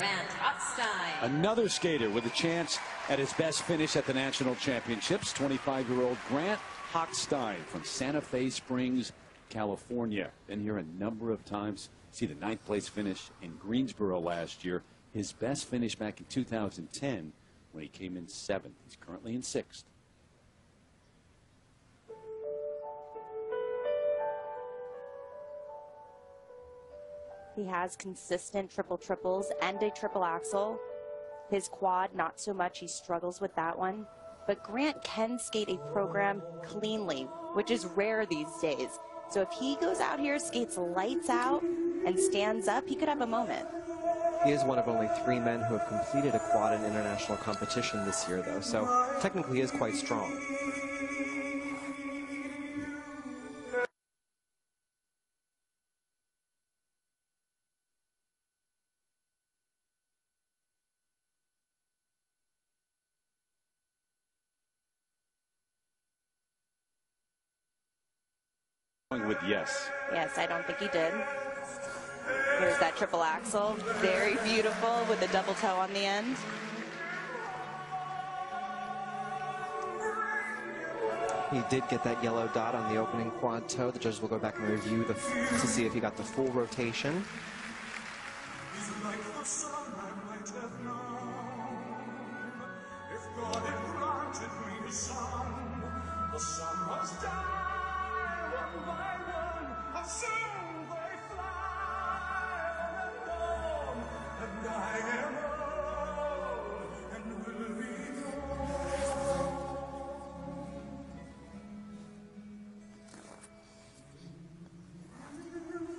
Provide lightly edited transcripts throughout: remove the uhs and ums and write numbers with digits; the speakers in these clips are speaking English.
Hochstein. Another skater with a chance at his best finish at the national championships, 25-year-old Grant Hochstein from Santa Fe Springs, California. Been here a number of times. See the 9th place finish in Greensboro last year. His best finish back in 2010 when he came in 7th. He's currently in 6th. He has consistent triple-triples and a triple axel. His quad, not so much. He struggles with that one. But Grant can skate a program cleanly, which is rare these days. So if he goes out here, skates lights out, and stands up, he could have a moment. He is one of only 3 men who have completed a quad in international competition this year, though, so technically he is quite strong. With yes. Yes, I don't think he did. Here's that triple axel. Very beautiful with a double toe on the end. He did get that yellow dot on the opening quad toe. The judges will go back and review to see if he got the full rotation.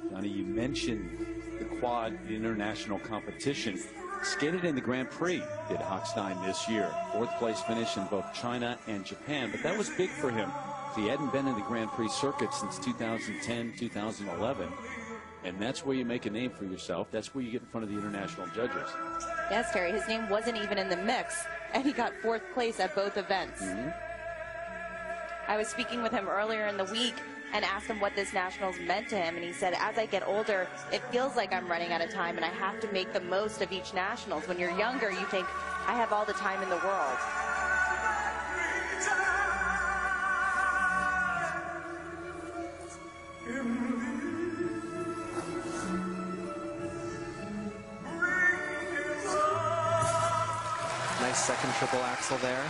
Johnny, you mentioned the quad international competition. Skated in the Grand Prix, did Hochstein this year. 4th place finish in both China and Japan, but that was big for him. He hadn't been in the Grand Prix circuit since 2010, 2011, and that's where you make a name for yourself. That's where you get in front of the international judges. Yes, Terry, his name wasn't even in the mix, and he got 4th place at both events. I was speaking with him earlier in the week and asked him what this nationals meant to him, and he said, as I get older, it feels like I'm running out of time, and I have to make the most of each nationals. When you're younger, you think, I have all the time in the world. Nice second triple axel there.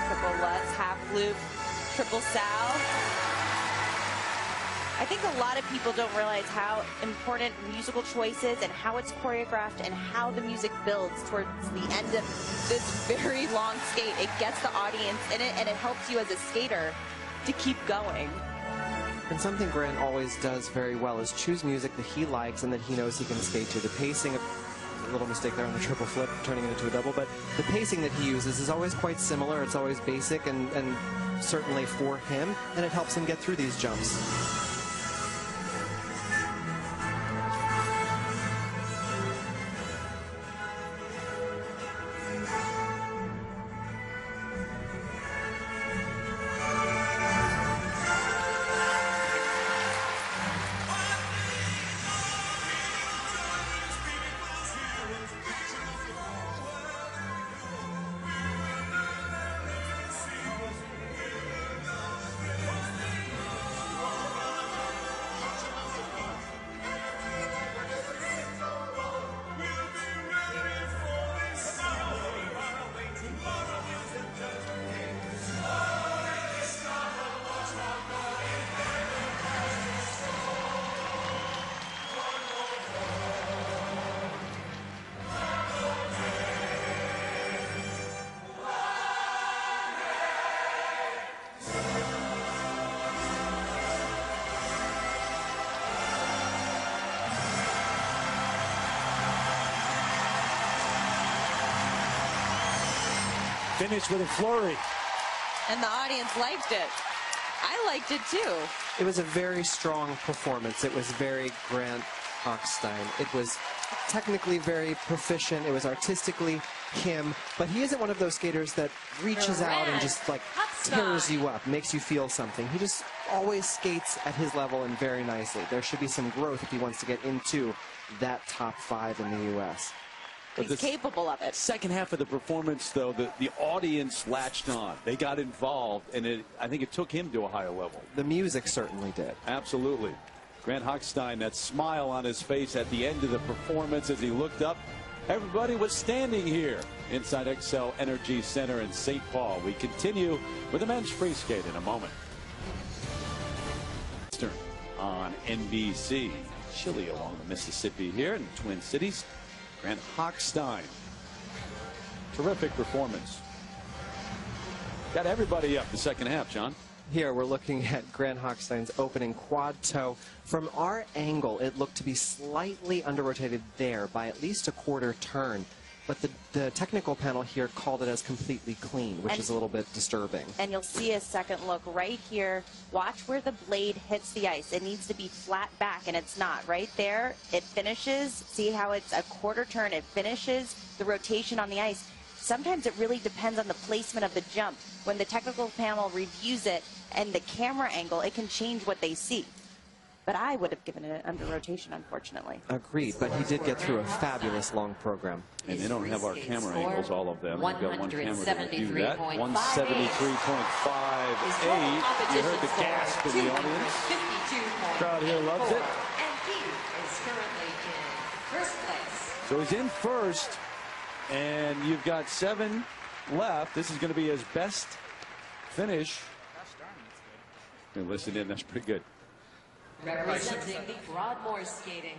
Triple Lutz, half loop, triple sow. I think a lot of people don't realize how important musical choice is and how it's choreographed and how the music builds towards the end of this very long skate. It gets the audience in it, and it helps you as a skater to keep going. And something Grant always does very well is choose music that he likes and that he knows he can skate to. The pacing, a little mistake there on the triple flip, turning it into a double, but the pacing that he uses is always quite similar. It's always basic and certainly for him, and it helps him get through these jumps. finished with a flurry. And the audience liked it. I liked it too. It was a very strong performance. It was very Grant Hochstein. It was technically very proficient. It was artistically him, but he isn't one of those skaters that reaches out and just like tears you up, makes you feel something. He just always skates at his level and very nicely. There should be some growth if he wants to get into that top 5 in the U.S. He's capable of it. Second half of the performance, though, the audience latched on. They got involved, and I think it took him to a higher level. The music certainly did. Absolutely. Grant Hochstein, that smile on his face at the end of the performance as he looked up. Everybody was standing here inside XL Energy Center in St. Paul. We continue with the men's free skate in a moment. On NBC. Chilly along the Mississippi here in the Twin Cities. Grant Hochstein. Terrific performance. Got everybody up the second half, John. Here we're looking at Grant Hochstein's opening quad toe. From our angle, it looked to be slightly under-rotated there by at least a quarter turn. But the technical panel here called it as completely clean, which is a little bit disturbing. And you'll see a second look right here. Watch where the blade hits the ice. It needs to be flat back, and it's not. Right there, it finishes. See how it's a quarter turn? It finishes the rotation on the ice. Sometimes it really depends on the placement of the jump. When the technical panel reviews it and the camera angle, it can change what they see. But I would have given it under rotation, unfortunately. Agreed, but he did get through a fabulous long program. And they don't have our camera angles, all of them. We've got one camera to do that. 173.58. You heard the gasp in the audience. Crowd here loves it. And he is currently in first place. So he's in first, and you've got 7 left. This is going to be his best finish. Listen in, that's pretty good. Representing the Broadmoor Skating